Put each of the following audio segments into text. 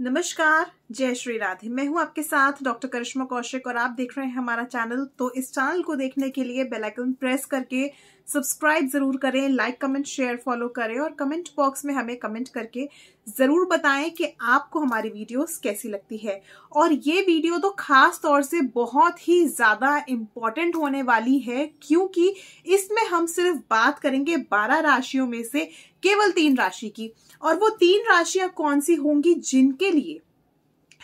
नमस्कार, जय श्री राधे। मैं हूं आपके साथ डॉक्टर करिश्मा कौशिक और आप देख रहे हैं हमारा चैनल। तो इस चैनल को देखने के लिए बेल आइकन प्रेस करके सब्सक्राइब जरूर करें, लाइक कमेंट शेयर फॉलो करें और कमेंट बॉक्स में हमें कमेंट करके जरूर बताएं कि आपको हमारी वीडियोस कैसी लगती है। और ये वीडियो तो खास तौर से बहुत ही ज्यादा इम्पोर्टेंट होने वाली है, क्योंकि इसमें हम सिर्फ बात करेंगे 12 राशियों में से केवल 3 राशि की। और वो 3 राशियां कौन सी होंगी जिनके लिए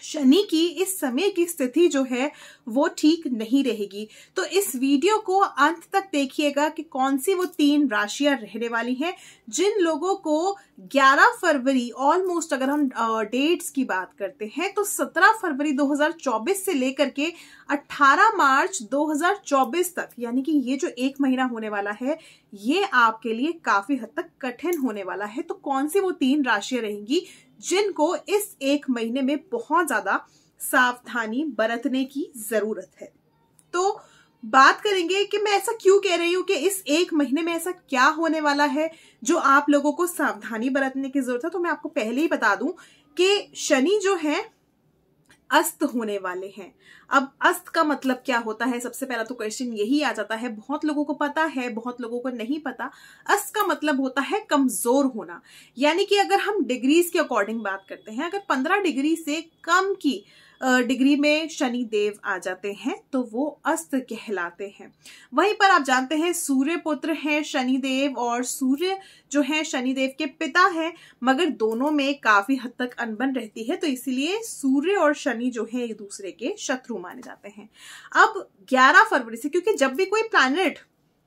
शनि की इस समय की स्थिति जो है वो ठीक नहीं रहेगी। तो इस वीडियो को अंत तक देखिएगा कि कौन सी वो 3 राशियां रहने वाली हैं जिन लोगों को 11 फरवरी ऑलमोस्ट, अगर हम डेट्स की बात करते हैं तो 17 फरवरी 2024 से लेकर के 18 मार्च 2024 तक, यानी कि ये जो 1 महीना होने वाला है ये आपके लिए काफी हद तक कठिन होने वाला है। तो कौन सी वो 3 राशियां रहेंगी जिनको इस 1 महीने में बहुत ज्यादा सावधानी बरतने की जरूरत है। तो बात करेंगे कि मैं ऐसा क्यों कह रही हूं कि इस 1 महीने में ऐसा क्या होने वाला है जो आप लोगों को सावधानी बरतने की जरूरत है। तो मैं आपको पहले ही बता दूं कि शनि जो है अस्त होने वाले हैं। अब अस्त का मतलब क्या होता है, सबसे पहला तो क्वेश्चन यही आ जाता है। बहुत लोगों को पता है, बहुत लोगों को नहीं पता। अस्त का मतलब होता है कमजोर होना, यानी कि अगर हम डिग्रीज के अकॉर्डिंग बात करते हैं, अगर 15 डिग्री से कम की डिग्री में शनि देव आ जाते हैं तो वो अस्त कहलाते हैं। वहीं पर आप जानते हैं सूर्य पुत्र हैं शनि देव, और सूर्य जो है शनि देव के पिता हैं, मगर दोनों में काफी हद तक अनबन रहती है। तो इसीलिए सूर्य और शनि जो है एक दूसरे के शत्रु माने जाते हैं। अब 11 फरवरी से, क्योंकि जब भी कोई प्लैनेट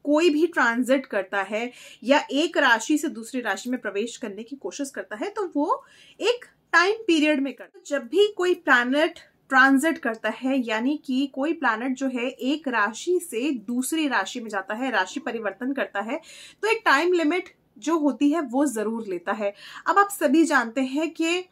कोई भी ट्रांजिट करता है या एक राशि से दूसरी राशि में प्रवेश करने की कोशिश करता है तो वो एक टाइम पीरियड में करता है। जब भी कोई प्लैनेट ट्रांजिट करता है, यानी कि कोई प्लैनेट जो है एक राशि से दूसरी राशि में जाता है, राशि परिवर्तन करता है, तो एक टाइम लिमिट जो होती है वो जरूर लेता है। अब आप सभी जानते हैं कि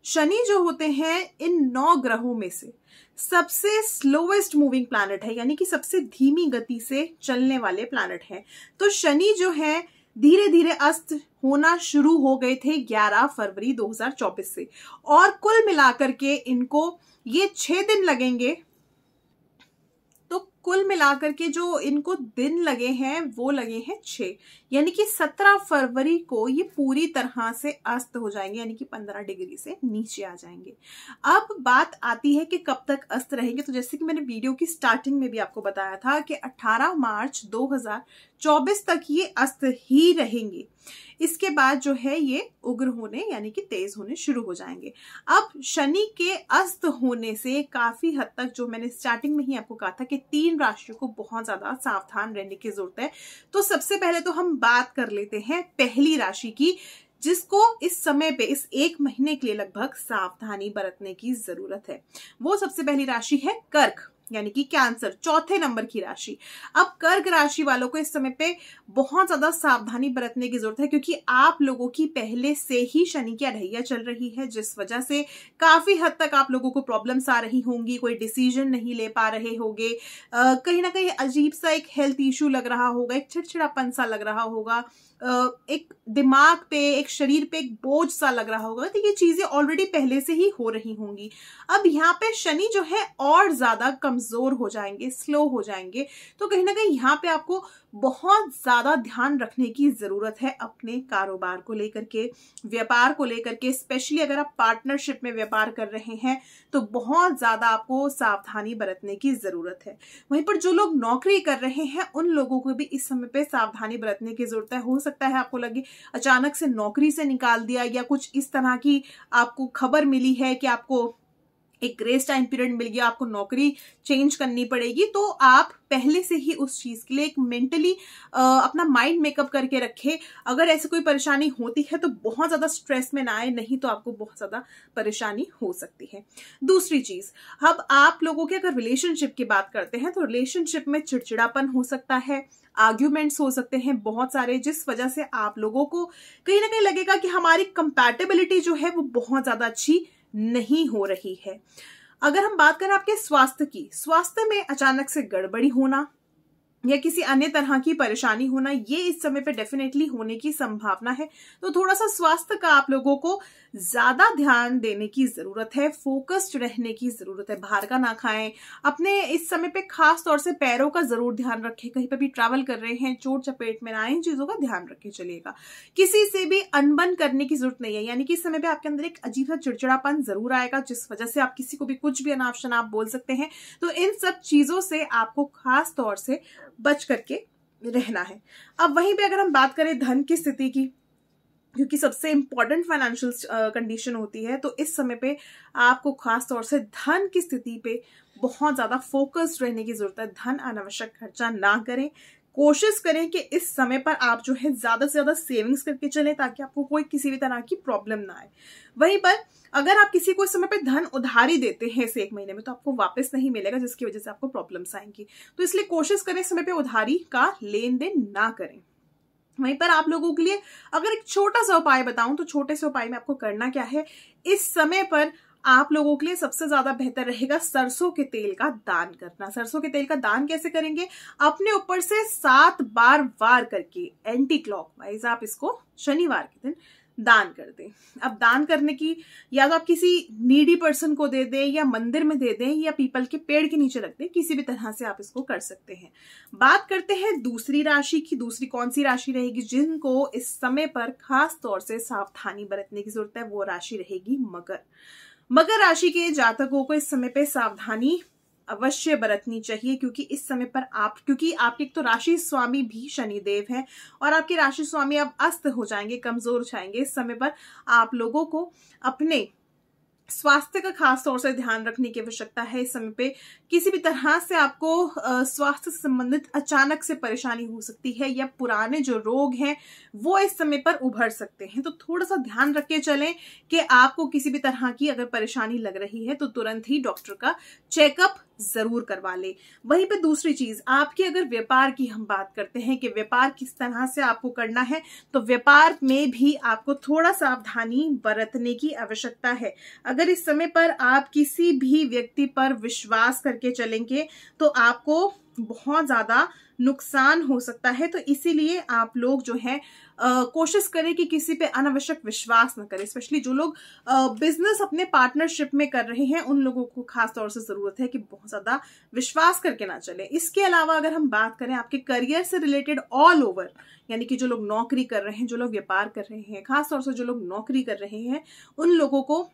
शनि जो होते हैं इन 9 ग्रहों में से सबसे स्लोएस्ट मूविंग प्लैनेट है, यानी कि सबसे धीमी गति से चलने वाले प्लैनेट है। तो शनि जो है धीरे धीरे अस्त होना शुरू हो गए थे 11 फरवरी 2024 से, और कुल मिलाकर के इनको ये 6 दिन लगेंगे। तो कुल मिलाकर के जो इनको दिन लगे हैं वो लगे हैं 6, यानी कि 17 फरवरी को ये पूरी तरह से अस्त हो जाएंगे, यानी कि 15 डिग्री से नीचे आ जाएंगे। अब बात आती है कि कब तक अस्त रहेंगे। तो जैसे कि मैंने वीडियो की स्टार्टिंग में भी आपको बताया था कि 18 मार्च 2024 तक ये अस्त ही रहेंगे। इसके बाद जो है ये उग्र होने, यानी कि तेज होने शुरू हो जाएंगे। अब शनि के अस्त होने से काफी हद तक, जो मैंने स्टार्टिंग में ही आपको कहा था कि 3 राशियों को बहुत ज्यादा सावधान रहने की जरूरत है। तो सबसे पहले तो हम बात कर लेते हैं पहली राशि की, जिसको इस समय पे इस 1 महीने के लिए लगभग सावधानी बरतने की जरूरत है। वो सबसे पहली राशि है कर्क, यानी कि कैंसर, 4थे नंबर की राशि। अब कर्क राशि वालों को इस समय पे बहुत ज्यादा सावधानी बरतने की जरूरत है, क्योंकि आप लोगों की पहले से ही शनि की अढ़ैया चल रही है, जिस वजह से काफी हद तक आप लोगों को प्रॉब्लम्स आ रही होंगी। कोई डिसीजन नहीं ले पा रहे होंगे, कहीं ना कहीं अजीब सा एक हेल्थ इश्यू लग रहा होगा, एक चिड़चिड़ापन सा लग रहा होगा, एक दिमाग पे, एक शरीर पे एक बोझ सा लग रहा होगा। तो ये चीजें ऑलरेडी पहले से ही हो रही होंगी। अब यहाँ पे शनि जो है और ज्यादा कमजोर हो जाएंगे, स्लो हो जाएंगे। तो कहीं ना कहीं यहाँ पे आपको बहुत ज्यादा ध्यान रखने की जरूरत है अपने कारोबार को लेकर के, व्यापार को लेकर के। स्पेशली अगर आप पार्टनरशिप में व्यापार कर रहे हैं तो बहुत ज्यादा आपको सावधानी बरतने की जरूरत है। वहीं पर जो लोग नौकरी कर रहे हैं उन लोगों को भी इस समय पे सावधानी बरतने की जरूरत है। हो सकता है आपको लगे अचानक से नौकरी से निकाल दिया, या कुछ इस तरह की आपको खबर मिली है कि आपको एक ग्रेस टाइम पीरियड मिल गया, आपको नौकरी चेंज करनी पड़ेगी। तो आप पहले से ही उस चीज के लिए एक मेंटली अपना माइंड मेकअप करके रखे। अगर ऐसी कोई परेशानी होती है तो बहुत ज्यादा स्ट्रेस में ना आए, नहीं तो आपको बहुत ज्यादा परेशानी हो सकती है। दूसरी चीज, अब आप लोगों के अगर रिलेशनशिप की बात करते हैं तो रिलेशनशिप में चिड़चिड़ापन हो सकता है, आर्ग्यूमेंट्स हो सकते हैं बहुत सारे, जिस वजह से आप लोगों को कहीं ना कहीं लगेगा कि हमारी कंपैटिबिलिटी जो है वो बहुत ज्यादा अच्छी नहीं हो रही है। अगर हम बात करें आपके स्वास्थ्य की, स्वास्थ्य में अचानक से गड़बड़ी होना, या किसी अन्य तरह की परेशानी होना, ये इस समय पे डेफिनेटली होने की संभावना है। तो थोड़ा सा स्वास्थ्य का आप लोगों को ज्यादा ध्यान देने की जरूरत है, फोकस्ड रहने की जरूरत है। बाहर का ना खाएं, अपने इस समय पे खास तौर से पैरों का जरूर ध्यान रखें। कहीं पे भी ट्रैवल कर रहे हैं, चोट चपेट में ना आए, इन चीजों का ध्यान रखें चलिएगा। किसी से भी अनबन करने की जरूरत नहीं है, यानी कि इस समय पे आपके अंदर एक अजीब सा चिड़चिड़ापन जरूर आएगा, जिस वजह से आप किसी को भी कुछ भी अनाप शनाप बोल सकते हैं। तो इन सब चीजों से आपको खास तौर से बच करके रहना है। अब वहीं पे अगर हम बात करें धन की स्थिति की, क्योंकि सबसे इंपॉर्टेंट फाइनेंशियल कंडीशन होती है, तो इस समय पे आपको खास तौर से धन की स्थिति पे बहुत ज्यादा फोकस्ड रहने की जरूरत है। धन अनावश्यक खर्चा ना करें, कोशिश करें कि इस समय पर आप जो है ज्यादा से ज्यादा सेविंग्स करके चलें, ताकि आपको कोई किसी भी तरह की प्रॉब्लम ना आए। वहीं पर अगर आप किसी को इस समय पे धन उधारी देते हैं इस 1 महीने में, तो आपको वापस नहीं मिलेगा, जिसकी वजह से आपको प्रॉब्लम्स आएंगी। तो इसलिए कोशिश करें इस समय पे उधारी का लेन देन ना करें। वहीं पर आप लोगों के लिए अगर एक छोटा सा उपाय बताऊं, तो छोटे से उपाय में आपको करना क्या है, इस समय पर आप लोगों के लिए सबसे ज्यादा बेहतर रहेगा सरसों के तेल का दान करना। सरसों के तेल का दान कैसे करेंगे, अपने ऊपर से 7 बार वार करके एंटी क्लॉकवाइज आप इसको शनिवार के दिन दान कर दें। अब दान करने की, या तो आप किसी नीडी पर्सन को दे दें, या मंदिर में दे दें, या पीपल के पेड़ के नीचे रख दें, किसी भी तरह से आप इसको कर सकते हैं। बात करते हैं दूसरी राशि की। दूसरी कौन सी राशि रहेगी जिनको इस समय पर खास तौर से सावधानी बरतने की जरूरत है, वो राशि रहेगी मकर। मकर राशि के जातकों को इस समय पे सावधानी अवश्य बरतनी चाहिए, क्योंकि इस समय पर क्योंकि आपके एक तो राशि स्वामी भी शनिदेव है, और आपके राशि स्वामी अब अस्त हो जाएंगे, कमजोर हो जाएंगे। इस समय पर आप लोगों को अपने स्वास्थ्य का खास तौर से ध्यान रखने की आवश्यकता है। इस समय पे किसी भी तरह से आपको स्वास्थ्य से संबंधित अचानक से परेशानी हो सकती है, या पुराने जो रोग हैं वो इस समय पर उभर सकते हैं। तो थोड़ा सा ध्यान रख के चलें कि आपको किसी भी तरह की अगर परेशानी लग रही है तो तुरंत ही डॉक्टर का चेकअप जरूर करवा ले। वहीं पे दूसरी चीज, आपके अगर व्यापार की हम बात करते हैं कि व्यापार किस तरह से आपको करना है, तो व्यापार में भी आपको थोड़ा सावधानी बरतने की आवश्यकता है। अगर इस समय पर आप किसी भी व्यक्ति पर विश्वास करके चलेंगे तो आपको बहुत ज्यादा नुकसान हो सकता है। तो इसीलिए आप लोग जो है कोशिश करें कि किसी पे अनावश्यक विश्वास न करें। स्पेशली जो लोग बिजनेस अपने पार्टनरशिप में कर रहे हैं, उन लोगों को खास तौर से जरूरत है कि बहुत ज्यादा विश्वास करके ना चले। इसके अलावा अगर हम बात करें आपके करियर से रिलेटेड ऑल ओवर, यानी कि जो लोग नौकरी कर रहे हैं, जो लोग व्यापार कर रहे हैं, खास तौर से जो लोग नौकरी कर रहे हैं, उन लोगों को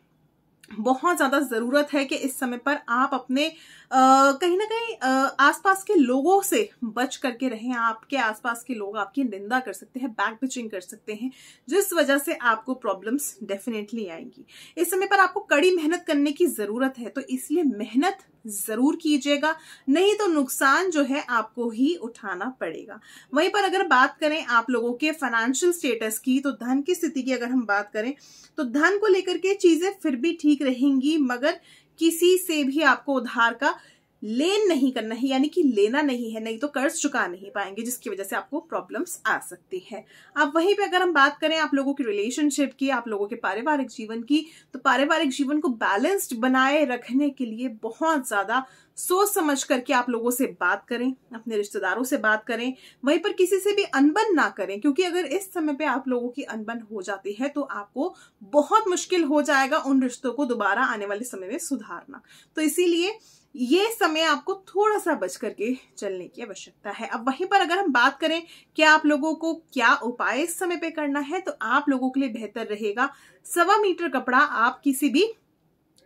बहुत ज्यादा जरूरत है कि इस समय पर आप अपने कहीं ना कहीं आसपास के लोगों से बच करके रहें। आपके आसपास के लोग आपकी निंदा कर सकते हैं, बैक बिचिंग कर सकते हैं, जिस वजह से आपको प्रॉब्लम्स डेफिनेटली आएंगी। इस समय पर आपको कड़ी मेहनत करने की जरूरत है, तो इसलिए मेहनत जरूर कीजिएगा, नहीं तो नुकसान जो है आपको ही उठाना पड़ेगा। वहीं पर अगर बात करें आप लोगों के फाइनेंशियल स्टेटस की, तो धन की स्थिति की अगर हम बात करें, तो धन को लेकर के चीजें फिर भी ठीक रहेंगी, मगर किसी से भी आपको उधार का लेन नहीं करना है, यानी कि लेना नहीं है, नहीं तो कर्ज चुका नहीं पाएंगे, जिसकी वजह से आपको प्रॉब्लम्स आ सकती है। अब वहीं पे अगर हम बात करें आप लोगों की रिलेशनशिप की, आप लोगों के पारिवारिक जीवन की, तो पारिवारिक जीवन को बैलेंस्ड बनाए रखने के लिए बहुत ज्यादा सोच समझ करके आप लोगों से बात करें, अपने रिश्तेदारों से बात करें। वहीं पर किसी से भी अनबन ना करें, क्योंकि अगर इस समय पे आप लोगों की अनबन हो जाती है तो आपको बहुत मुश्किल हो जाएगा उन रिश्तों को दोबारा आने वाले समय में सुधारना। तो इसीलिए ये समय आपको थोड़ा सा बच करके चलने की आवश्यकता है। अब वहीं पर अगर हम बात करें कि आप लोगों को क्या उपाय इस समय पे करना है, तो आप लोगों के लिए बेहतर रहेगा 1.25 मीटर कपड़ा आप किसी भी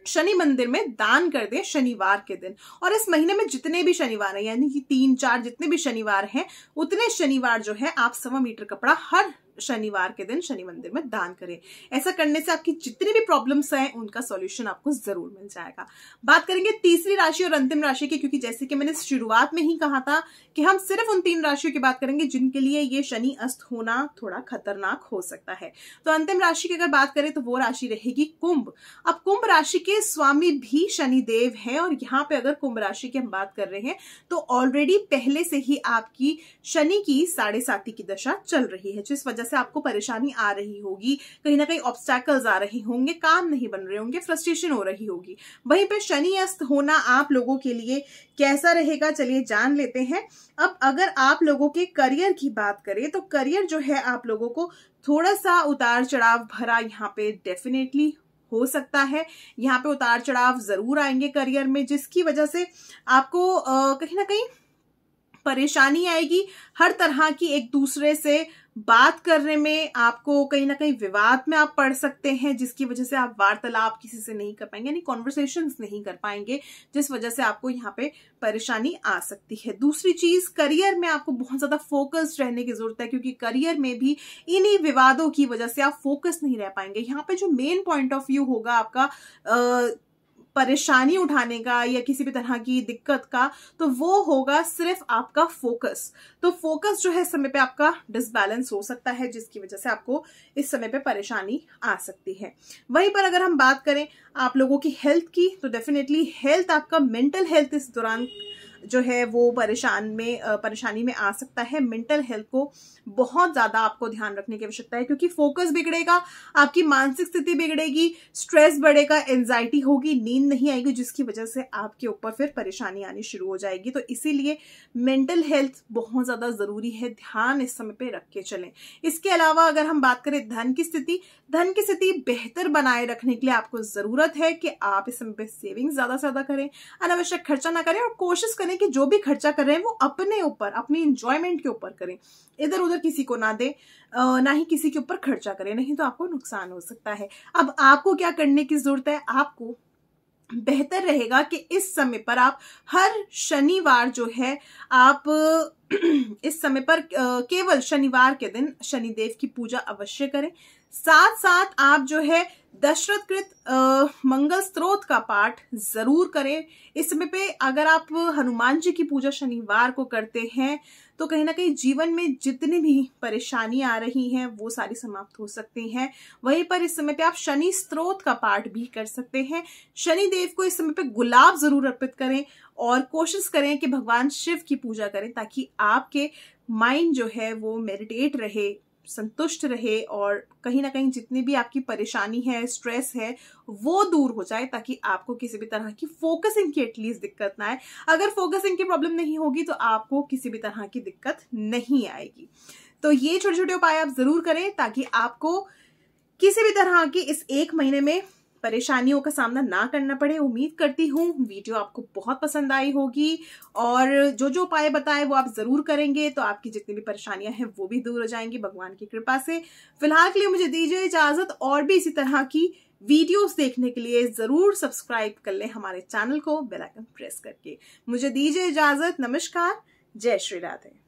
शनि मंदिर में दान कर दें शनिवार के दिन। और इस महीने में जितने भी शनिवार हैं, यानी कि 3-4 जितने भी शनिवार हैं, उतने शनिवार जो है आप 1.25 मीटर कपड़ा हर शनिवार के दिन शनि मंदिर में दान करें। ऐसा करने से आपकी जितनी भी प्रॉब्लम्स हैं उनका सॉल्यूशन आपको जरूर मिल जाएगा। बात करेंगे तीसरी राशि और अंतिम राशि की, क्योंकि जैसे कि मैंने शुरुआत में ही कहा था कि हम सिर्फ उन 3 राशियों की बात करेंगे जिनके लिए ये शनि अस्त होना थोड़ा खतरनाक हो सकता है। तो अंतिम राशि की अगर बात करें तो वो राशि रहेगी कुंभ। अब कुंभ राशि के स्वामी भी शनिदेव है, और यहाँ पे अगर कुंभ राशि की हम बात कर रहे हैं तो ऑलरेडी पहले से ही आपकी शनि की 7.5 की दशा चल रही है, जिस वजह वजह से आपको परेशानी आ रही होगी, कहीं ना कहीं ऑब्स्टैकल्स आ रहे होंगे, काम नहीं बन रहे होंगे, फ्रस्ट्रेशन हो रही होगी। वहीं पे शनि अस्त होना आप लोगों के लिए कैसा रहेगा, चलिए जान लेते हैं। अब अगर आप लोगों के करियर की बात करें तो करियर जो है आप लोगों को थोड़ा सा उतार चढ़ाव भरा यहाँ पे डेफिनेटली हो सकता है। यहाँ पे उतार चढ़ाव जरूर आएंगे करियर में, जिसकी वजह से आपको कहीं ना कहीं परेशानी आएगी। हर तरह की एक दूसरे से बात करने में आपको कहीं ना कहीं विवाद में आप पड़ सकते हैं, जिसकी वजह से आप वार्तालाप किसी से नहीं कर पाएंगे, यानी कॉन्वर्सेशंस नहीं कर पाएंगे, जिस वजह से आपको यहाँ पे परेशानी आ सकती है। दूसरी चीज, करियर में आपको बहुत ज्यादा फोकस्ड रहने की जरूरत है, क्योंकि करियर में भी इन्हीं विवादों की वजह से आप फोकस नहीं रह पाएंगे। यहाँ पे जो मेन पॉइंट ऑफ व्यू होगा आपका परेशानी उठाने का या किसी भी तरह की दिक्कत का, तो वो होगा सिर्फ आपका फोकस। तो फोकस जो है इस समय पे आपका डिसबैलेंस हो सकता है, जिसकी वजह से आपको इस समय पे परेशानी आ सकती है। वहीं पर अगर हम बात करें आप लोगों की हेल्थ की, तो डेफिनेटली हेल्थ, आपका मेंटल हेल्थ इस दौरान जो है वो परेशानी में आ सकता है। मेंटल हेल्थ को बहुत ज्यादा आपको ध्यान रखने की आवश्यकता है, क्योंकि फोकस बिगड़ेगा, आपकी मानसिक स्थिति बिगड़ेगी, स्ट्रेस बढ़ेगा, एंजाइटी होगी, नींद नहीं आएगी, जिसकी वजह से आपके ऊपर फिर परेशानी आनी शुरू हो जाएगी। तो इसीलिए मेंटल हेल्थ बहुत ज्यादा जरूरी है, ध्यान इस समय पे रख के चलें। इसके अलावा अगर हम बात करें धन की स्थिति बेहतर बनाए रखने के लिए आपको जरूरत है कि आप इस समय पे सेविंग्स ज्यादा से ज्यादा करें, अनावश्यक खर्चा ना करें, और कोशिश करें कि जो भी खर्चा कर रहे हैं वो अपने ऊपर, अपनी एंजॉयमेंट के ऊपर करें, इधर उधर किसी को ना दे, ना ही किसी के ऊपर खर्चा करें, नहीं तो आपको नुकसान हो सकता है। अब आपको क्या करने की जरूरत है, आपको बेहतर रहेगा कि इस समय पर आप हर शनिवार जो है आप इस समय पर केवल शनिवार के दिन शनिदेव की पूजा अवश्य करें। साथ साथ आप जो है दशरथकृत मंगल स्तोत्र का पाठ जरूर करें। इस समय पे अगर आप हनुमान जी की पूजा शनिवार को करते हैं तो कहीं ना कहीं जीवन में जितनी भी परेशानी आ रही हैं वो सारी समाप्त हो सकती हैं। वहीं पर इस समय पे आप शनि स्तोत्र का पाठ भी कर सकते हैं। शनि देव को इस समय पे गुलाब जरूर अर्पित करें और कोशिश करें कि भगवान शिव की पूजा करें, ताकि आपके माइंड जो है वो मेडिटेट रहे, संतुष्ट रहे, और कहीं ना कहीं जितनी भी आपकी परेशानी है, स्ट्रेस है, वो दूर हो जाए, ताकि आपको किसी भी तरह की फोकसिंग की एटलीस्ट दिक्कत ना आए। अगर फोकसिंग की प्रॉब्लम नहीं होगी तो आपको किसी भी तरह की दिक्कत नहीं आएगी। तो ये छोटे छोटे उपाय आप जरूर करें, ताकि आपको किसी भी तरह की इस एक महीने में परेशानियों का सामना ना करना पड़े। उम्मीद करती हूँ वीडियो आपको बहुत पसंद आई होगी, और जो जो उपाय बताए वो आप जरूर करेंगे तो आपकी जितनी भी परेशानियां हैं वो भी दूर हो जाएंगी भगवान की कृपा से। फिलहाल के लिए मुझे दीजिए इजाजत, और भी इसी तरह की वीडियोस देखने के लिए जरूर सब्सक्राइब कर लें हमारे चैनल को बेल आइकन प्रेस करके। मुझे दीजिए इजाजत, नमस्कार, जय श्री राधे।